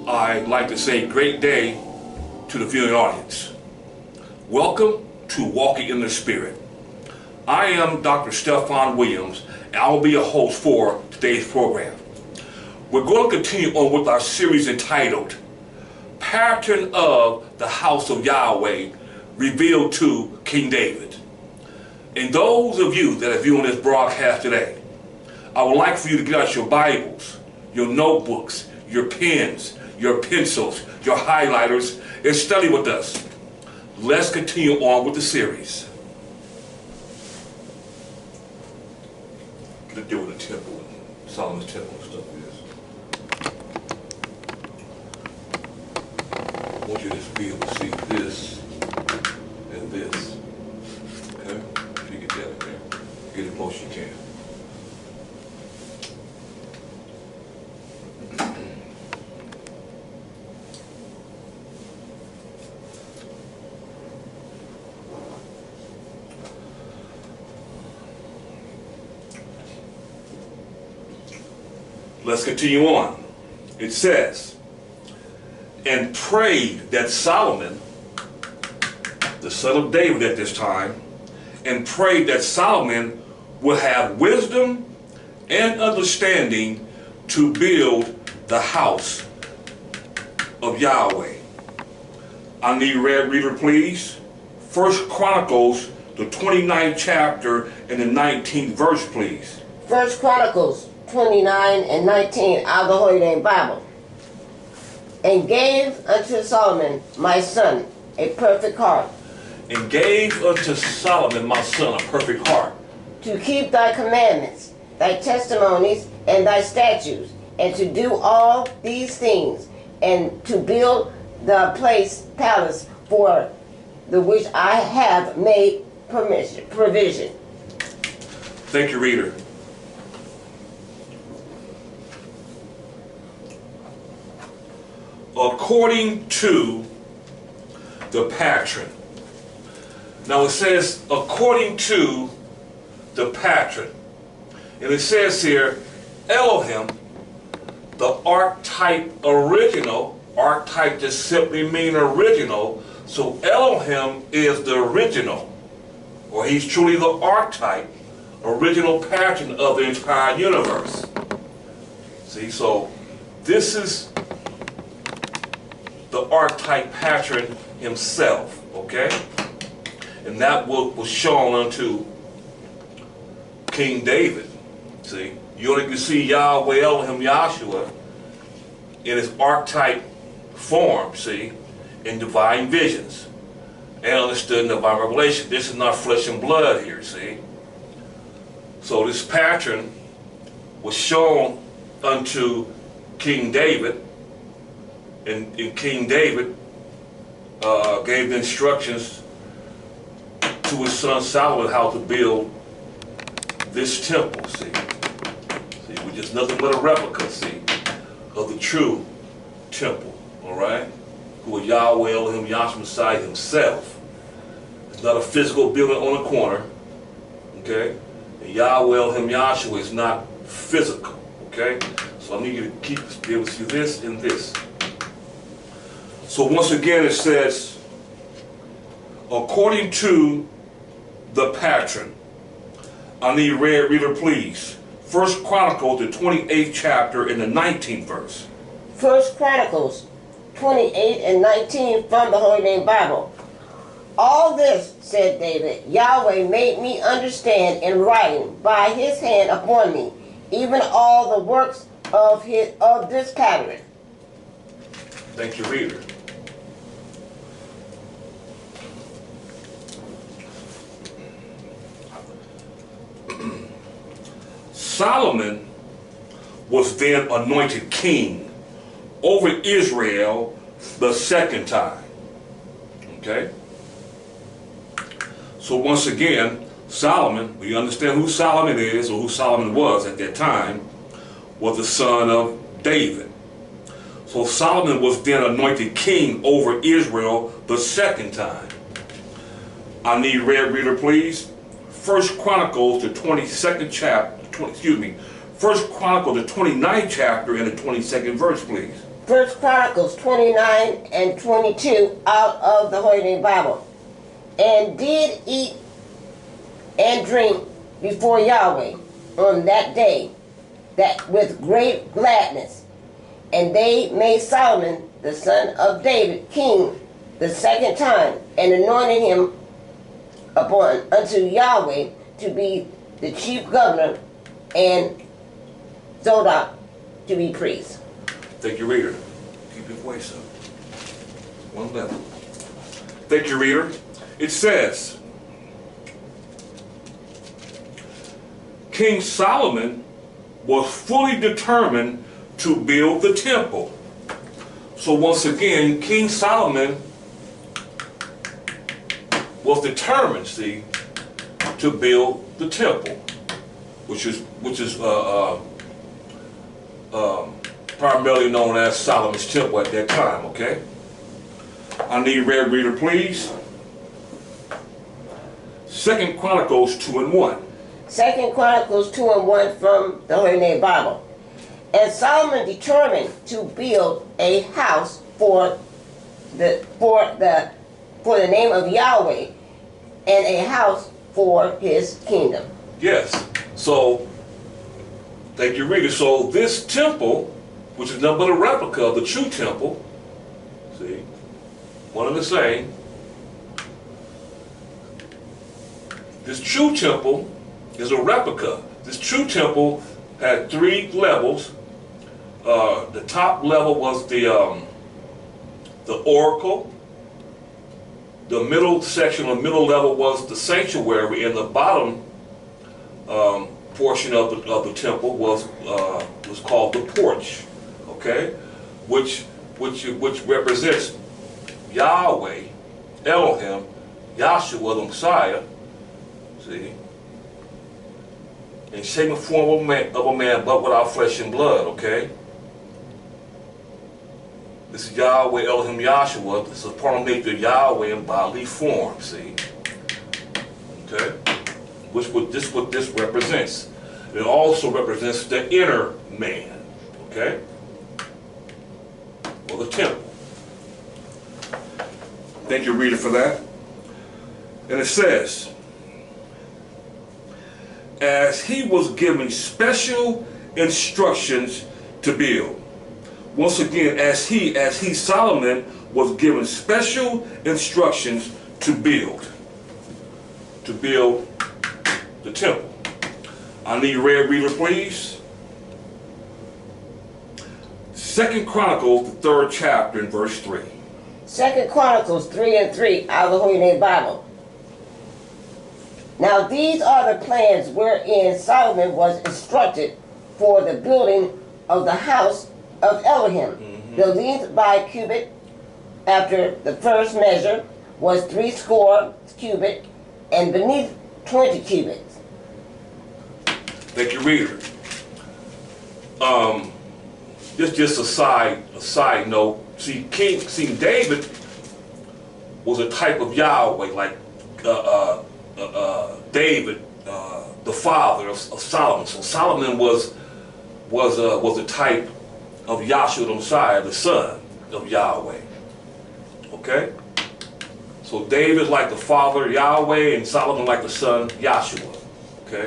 I'd like to say great day to the viewing audience. Welcome to Walking in the Spirit. I am Dr. Stephon Williams, and I will be your host for today's program. We're going to continue on with our series entitled Pattern of the House of Yahweh Revealed to King David. And those of you that are viewing this broadcast today, I would like for you to get out your Bibles, your notebooks, your pens, your pencils, your highlighters, and study with us. Let's continue on with the series. Let's deal with the temple, Solomon's temple and stuff like this. I want you to be able to see this and this. Okay? If you get that in there, get it most you can. Let's continue on. It says, and prayed that Solomon, the son of David at this time, and prayed that Solomon would have wisdom and understanding to build the house of Yahweh. I need reader, please. 1 Chronicles, the 29th chapter and the 19th verse, please. 1 Chronicles 29 and 19 out of the Holy Name Bible. And gave unto Solomon my son a perfect heart. And gave unto Solomon my son a perfect heart. To keep thy commandments, thy testimonies, and thy statutes, and to do all these things, and to build the palace for the which I have made provision. Thank you, reader. According to the pattern. Now it says, according to the pattern. And it says here, Elohim, the archetype original. Archetype just simply mean original. So Elohim is the original, or he's truly the archetype, original pattern of the entire universe. See, so this is the archetype pattern himself, okay? And that was shown unto King David. See, you only can see Yahweh, Elohim, YAHWEH in his archetype form, see, in divine visions and understood in divine revelation. This is not flesh and blood here, see. So this pattern was shown unto King David, and King David gave the instructions to his son Solomon how to build this temple, see, which is nothing but a replica, see, of the true temple, all right, who is Yahweh, Elohim, Yahshua Messiah himself. It's not a physical building on a corner, okay, and Yahweh, Elohim, Yahshua is not physical, okay, so I need you to be able to see this and this. So once again it says, according to the pattern. I need reader, please. 1 Chronicles, the 28th chapter and the 19th verse. 1 Chronicles 28 and 19 from the Holy Name Bible. All this, said David, Yahweh made me understand in writing by his hand upon me, even all the works of this pattern. Thank you, reader. Solomon was then anointed king over Israel the second time. Okay? So once again, Solomon, we understand who Solomon is, or who Solomon was at that time, was the son of David. So Solomon was then anointed king over Israel the second time. I need reader, please. 1 Chronicles, the 22nd chapter, 1 Chronicles, the 29th chapter and the 22nd verse, please. First Chronicles 29 and 22 out of the Holy Name Bible. And did eat and drink before Yahweh on that day, that with great gladness. And they made Solomon, the son of David, king the second time, and anointed him unto Yahweh to be the chief governor, and Zodok to be priest. Thank you, reader. Keep your voice up. One level. Thank you, reader. It says, King Solomon was fully determined to build the temple. So once again, King Solomon was determined, see, to build the temple, which is primarily known as Solomon's temple at that time. Okay, I need red reader, please. 2 Chronicles 2 and 1. 2 Chronicles 2 and 1 from the Holy Name Bible. And Solomon determined to build a house for the name of Yahweh, and a house for his kingdom. Yes. So, thank you, reader. So this temple, which is nothing but a replica of the true temple, see, one and the same. This true temple is a replica. This true temple had 3 levels. The top level was the oracle. The middle section, or middle level, was the sanctuary, and the bottom portion of the temple was called the porch. Okay, which represents Yahweh, Elohim, Yahshua, the Messiah. See, in shape and form of a man, but without flesh and blood. Okay. This is Yahweh, Elohim, Yahshua. This is part of nature of Yahweh in bodily form, see? Okay? What this represents. It also represents the inner man, okay? Or the temple. Thank you, reader, for that. And it says, as he was given special instructions to build. Once again, as he, Solomon, was given special instructions to build the temple. I need red reader, please. 2 Chronicles, the 3rd chapter, and verse 3. 2 Chronicles 3 and 3 out of the Holy Name Bible. Now these are the plans wherein Solomon was instructed for the building of the house of Elohim. The length by cubit after the first measure was 60 cubit, and beneath 20 cubits. Thank you, reader. Just a side note. See, King David was a type of Yahweh, like David, the father of Solomon. So Solomon was a type of Yahshua the Messiah, the son of Yahweh. Okay? So David like the father, Yahweh, and Solomon like the son, Yahshua. Okay?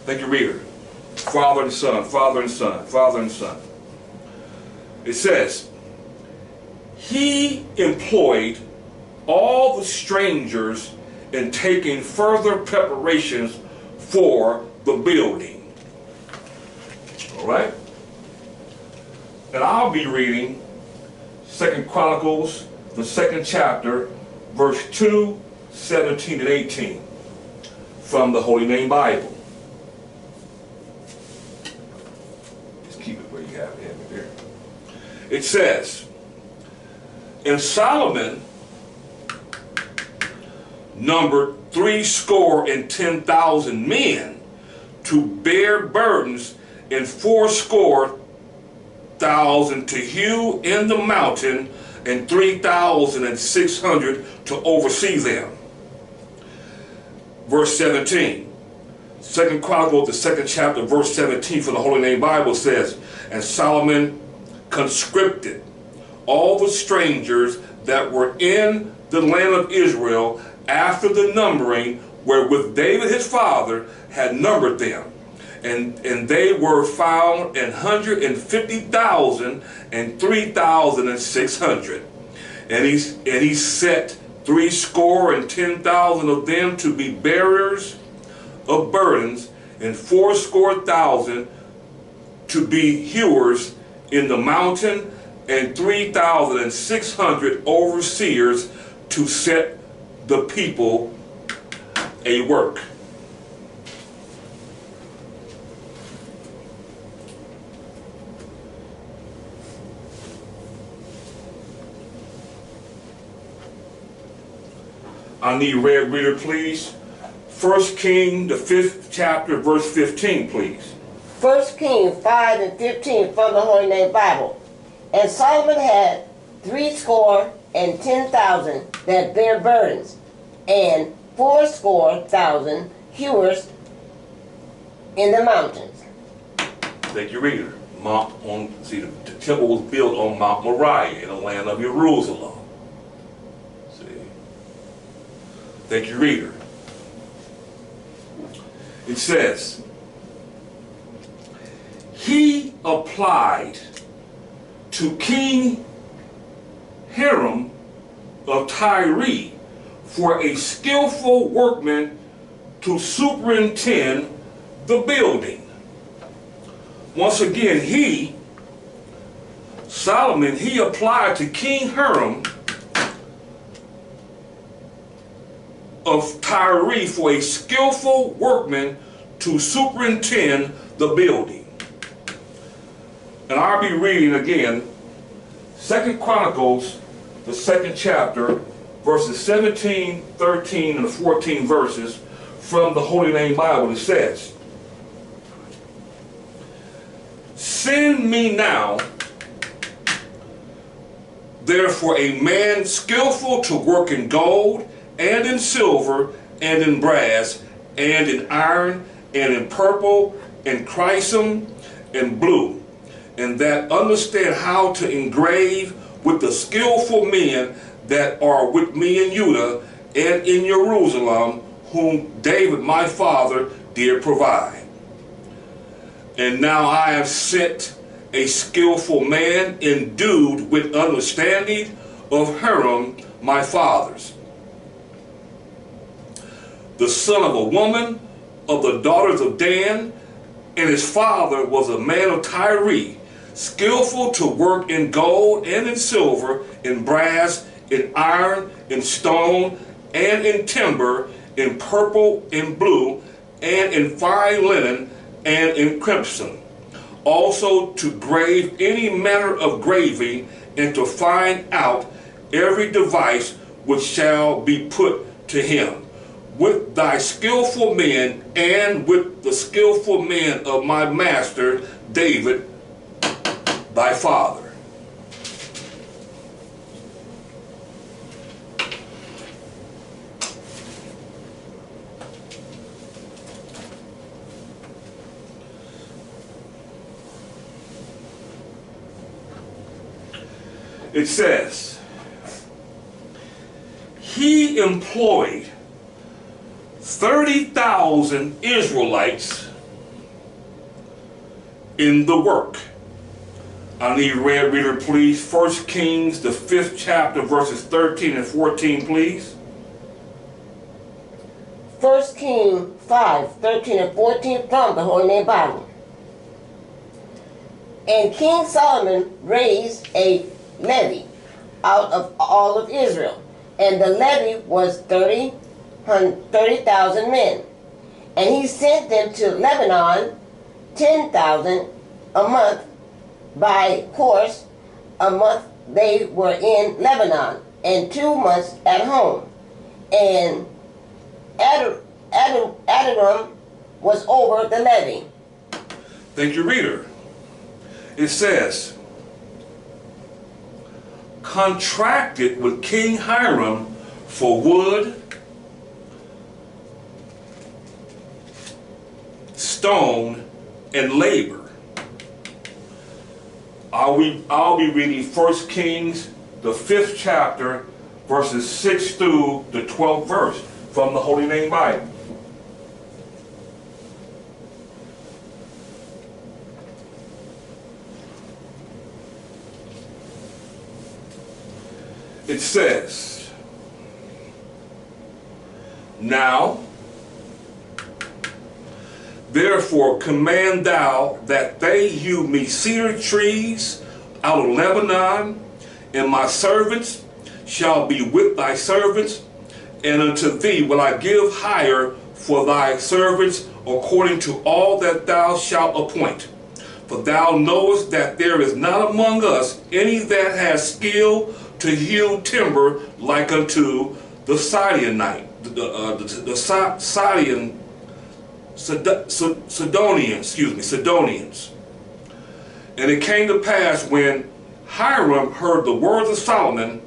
Thank you, reader. Father and son, father and son, father and son. It says, he employed all the strangers in taking further preparations for the building. All right? And I'll be reading 2 Chronicles, the 2nd chapter, verse 2, 17, and 18 from the Holy Name Bible. Just keep it where you have it here. It says, and Solomon numbered 70,000 men to bear burdens, and 80,000 to hew in the mountain, and 3,600 to oversee them. Verse 17. 2 Chronicles, the 2nd chapter, verse 17 from the Holy Name Bible says, and Solomon conscripted all the strangers that were in the land of Israel after the numbering wherewith David his father had numbered them. And they were found 150,000 and 3,600. And he set 70,000 of them to be bearers of burdens, and 80,000 to be hewers in the mountain, and 3,600 overseers to set the people a work. I need red reader, please. 1 King, the 5th chapter, verse 15, please. 1 Kings 5 and 15 from the Holy Name Bible. And Solomon had 70,000 that bear burdens, and 80,000 hewers in the mountains. Thank you, reader. The temple was built on Mount Moriah in the land of Jerusalem. Thank you, reader. It says, he applied to King Hiram of Tyre for a skillful workman to superintend the building. Once again, Solomon, he applied to King Hiram of Tyre for a skillful workman to superintend the building. And I'll be reading again 2 Chronicles, the 2nd chapter, verses 17, 13, and the 14 verses from the Holy Name Bible. It says, send me now, therefore, a man skillful to work in gold, and in silver, and in brass, and in iron, and in purple, and crimson, and blue, and that understand how to engrave with the skillful men that are with me in Judah and in Jerusalem, whom David my father did provide. And now I have sent a skillful man endued with understanding of Hiram my father's, the son of a woman of the daughters of Dan, and his father was a man of Tyre, skillful to work in gold and in silver, in brass, in iron, in stone, and in timber, in purple, in blue, and in fine linen, and in crimson. Also to grave any manner of graving, and to find out every device which shall be put to him. With thy skillful men, and with the skillful men of my master David, thy father. It says, he employed 30,000 Israelites in the work. I need red reader, please. 1 Kings, the 5th chapter, verses 13 and 14, please. 1 Kings 5, 13 and 14 from the Holy Name Bible. And King Solomon raised a levy out of all of Israel, and the levy was 30,000 men. And he sent them to Lebanon, 10,000 a month by course. A month they were in Lebanon, and 2 months at home. And Adonam was over the levy. Thank you, reader. It says, contracted with King Hiram for wood, stone, and labor. I'll be reading 1 Kings, the 5th chapter, verses 6 through the 12th verse from the Holy Name Bible. It says, "Now, therefore command thou that they hew me cedar trees out of Lebanon, and my servants shall be with thy servants, and unto thee will I give hire for thy servants according to all that thou shalt appoint. For thou knowest that there is not among us any that has skill to hew timber like unto the Sidonians, Sidonians. And it came to pass when Hiram heard the words of Solomon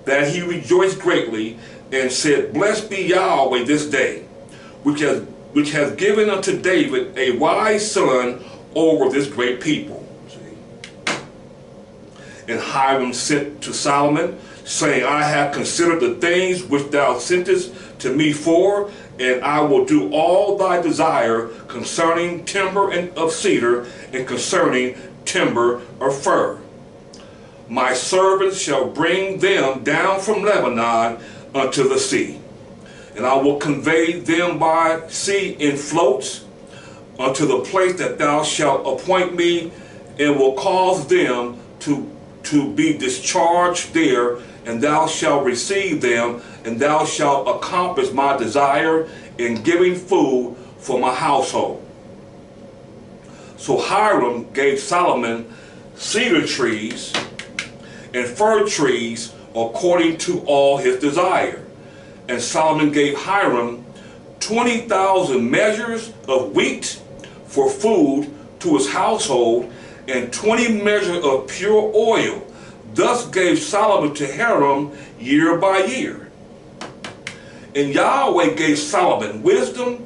that he rejoiced greatly and said, Blessed be Yahweh this day, which has given unto David a wise son over this great people. And Hiram sent to Solomon, saying, I have considered the things which thou sentest to me for, and I will do all thy desire concerning timber of cedar and concerning timber of fir. My servants shall bring them down from Lebanon unto the sea, and I will convey them by sea in floats unto the place that thou shalt appoint me, and will cause them to be discharged there, and thou shalt receive them, and thou shalt accomplish my desire in giving food for my household. So Hiram gave Solomon cedar trees and fir trees according to all his desire. And Solomon gave Hiram 20,000 measures of wheat for food to his household, and 20 measures of pure oil. Thus gave Solomon to Hiram year by year. And Yahweh gave Solomon wisdom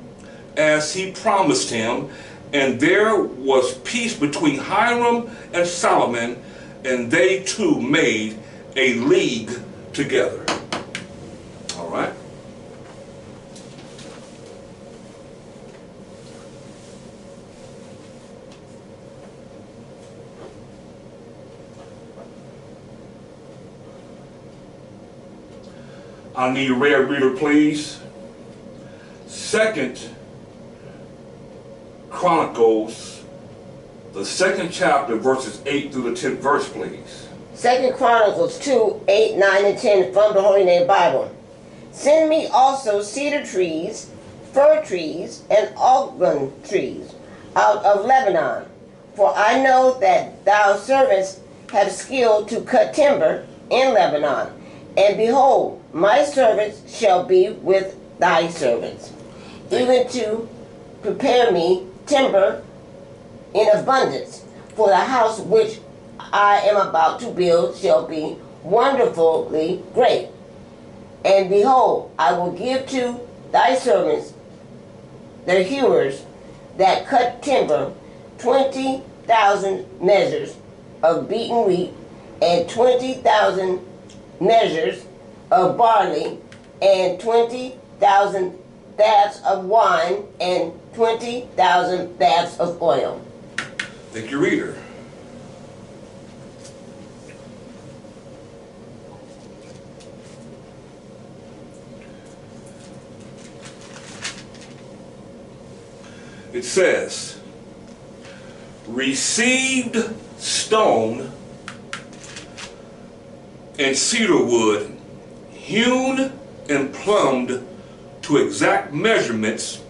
as he promised him, and there was peace between Hiram and Solomon, and they two made a league together. All right. I need a red reader, please. 2nd Chronicles, the 2nd chapter, verses 8 through the 10th verse, please. 2 Chronicles 2, 8, 9, and 10 from the Holy Name Bible. Send me also cedar trees, fir trees, and almond trees out of Lebanon, for I know that thou servants have skill to cut timber in Lebanon. And behold, my servants shall be with thy servants, even to prepare me timber in abundance, for the house which I am about to build shall be wonderfully great. And behold, I will give to thy servants, the hewers that cut timber, 20,000 measures of beaten wheat, and 20,000 measures of barley, and 20,000 baths of wine, and 20,000 baths of oil. Thank you, reader. It says, received stone and cedar wood, hewn and plumbed to exact measurements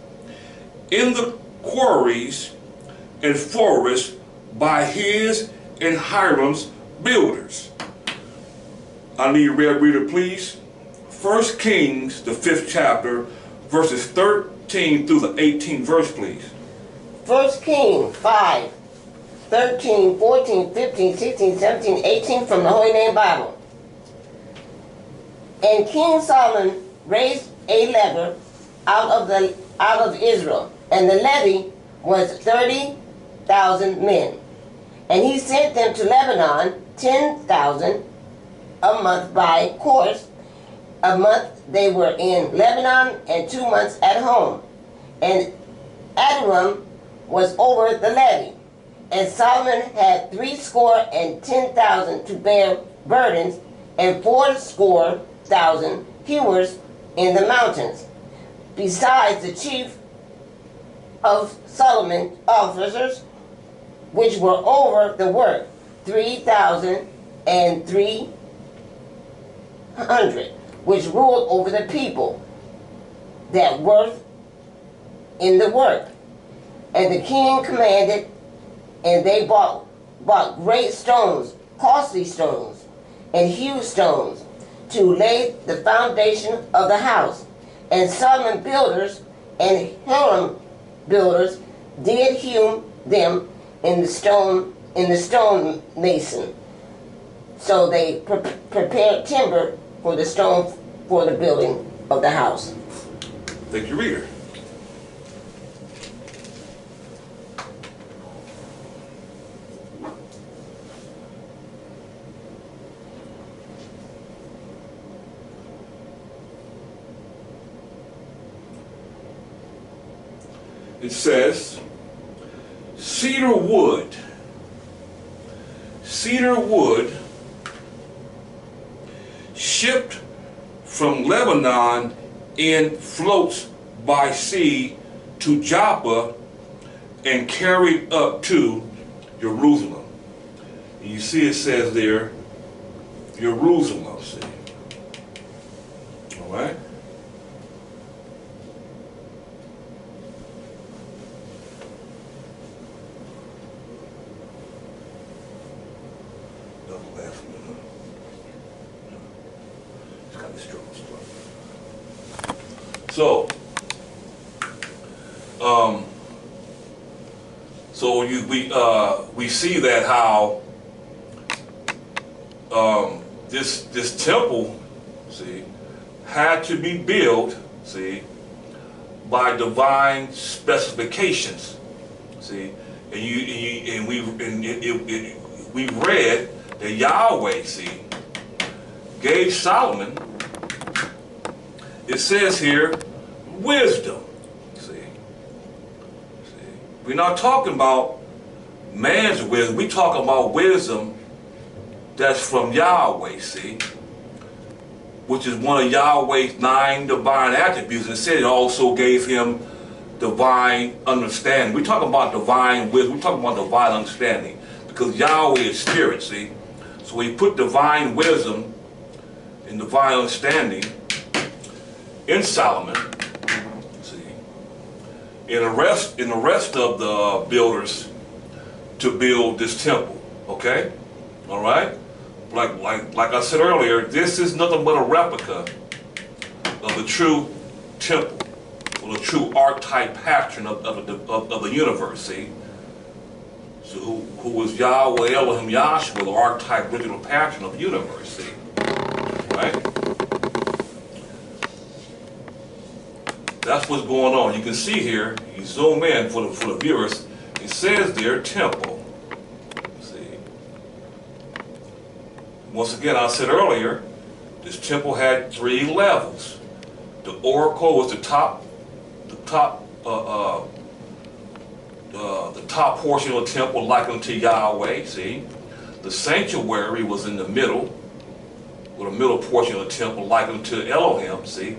in the quarries and forests by his and Hiram's builders. I need a red reader, please. 1 Kings, the 5th chapter, verses 13 through the 18th verse, please. 1 Kings 5, 13, 14, 15, 16, 17, 18 from the Holy Name Bible. And King Solomon raised a levy out of Israel, and the levy was 30,000 men. And he sent them to Lebanon, 10,000 a month by course. A month they were in Lebanon, and 2 months at home. And Adoram was over the levy. And Solomon had 70,000 to bear burdens, and 80,000 hewers in the mountains, besides the chief of Solomon's officers, which were over the work, 3,300, which ruled over the people that worked in the work. And the king commanded, and they bought great stones, costly stones, and huge stones, to lay the foundation of the house. And Solomon builders and Hiram builders did hew them in the stone mason. So they prepared timber for the stone for the building of the house. Thank you, reader. It says, cedar wood shipped from Lebanon in floats by sea to Joppa and carried up to Jerusalem. And you see it says there, Jerusalem, see. All right? So, we see that how this temple, see, had to be built, see, by divine specifications, see, and we read that Yahweh, see, gave Solomon. It says here, wisdom. See, we're not talking about man's wisdom. We're talking about wisdom that's from Yahweh, see, which is one of Yahweh's 9 divine attributes. And it said it also gave him divine understanding. We're talking about divine wisdom. We're talking about divine understanding, because Yahweh is spirit, see. So he put divine wisdom and divine understanding in Solomon, see, in the rest of the builders to build this temple. Okay, all right. Like I said earlier, this is nothing but a replica of the true temple, or the true archetype pattern of the universe. See, so who was Yahweh Elohim Yahshua, the archetype original pattern of the universe. See, right. That's what's going on. You can see here, you zoom in for the viewers, it says there, temple. See? Once again, I said earlier, this temple had 3 levels. The oracle was the top portion of the temple, like unto Yahweh, see? The sanctuary was in the middle, or the middle portion of the temple, like unto Elohim, see?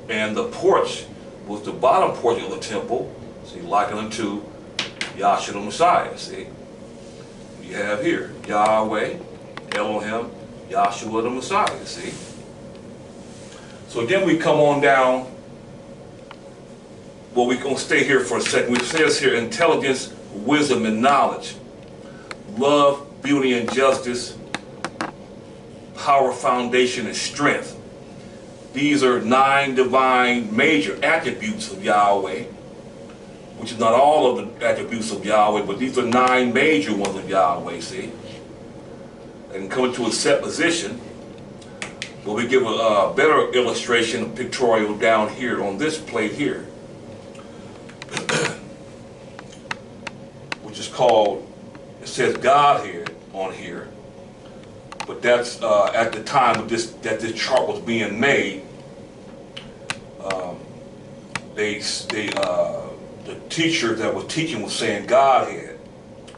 And the porch was the bottom portion of the temple, see, likened unto Yahshua the Messiah, see. You have here, Yahweh, Elohim, Yahshua the Messiah, see. So then we come on down, well, we're going to stay here for a second. It says here, intelligence, wisdom, and knowledge, love, beauty, and justice, power, foundation, and strength. These are 9 divine major attributes of Yahweh, which is not all of the attributes of Yahweh, but these are 9 major ones of Yahweh, see? And coming to a set position, well, we give a better illustration, pictorial down here on this plate here, which is called It says Godhead on here, but that's at the time of this chart was being made. The teacher that was teaching was saying Godhead,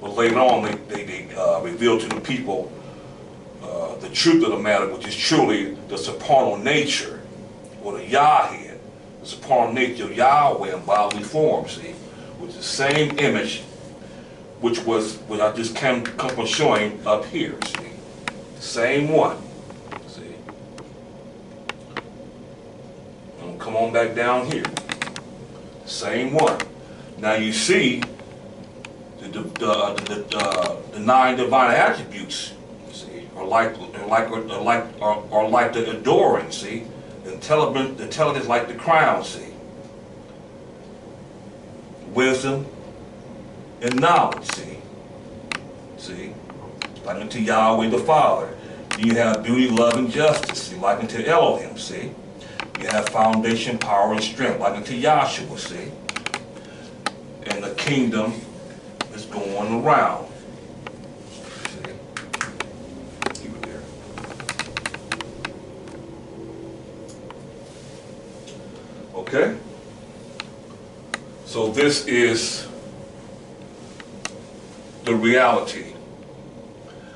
but later on they revealed to the people the truth of the matter, which is truly the supernal nature, or the Yahhead, the supernal nature of Yahweh in bodily form. See, which is the same image, which I just come from showing up here. See, same one. See, and come on back down here. Same one. Now you see the 9 divine attributes. See, are like the adoring. See, the intelligence like the crown. See, wisdom and knowledge. See, like unto Yahweh the Father. You have beauty, love, and justice. See, like unto Elohim. See. You have foundation, power, and strength, like unto Yahshua, see? And the kingdom is going around. See? Keep it there. Okay? So this is the reality.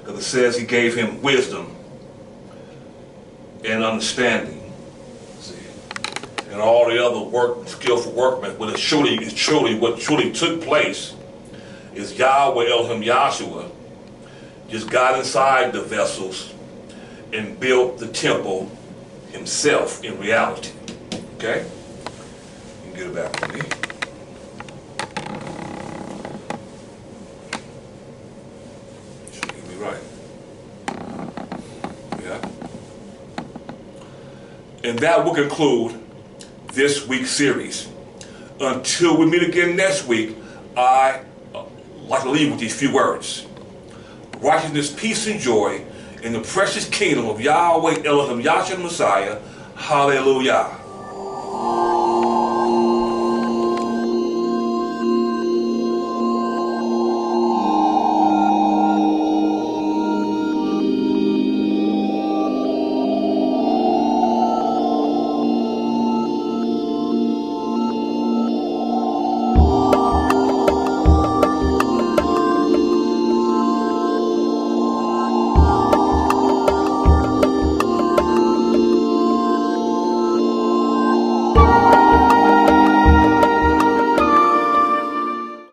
Because it says he gave him wisdom and understanding. And all the other skillful workmen, but what truly took place is Yahweh Elohim Yahshua just got inside the vessels and built the temple himself in reality. Okay? You can get it back to me. Should get me right. Yeah. And that will conclude this week's series. Until we meet again next week, I like to leave with these few words. Righteousness, peace, and joy in the precious kingdom of Yahweh Elohim Yahshua Messiah. Hallelujah.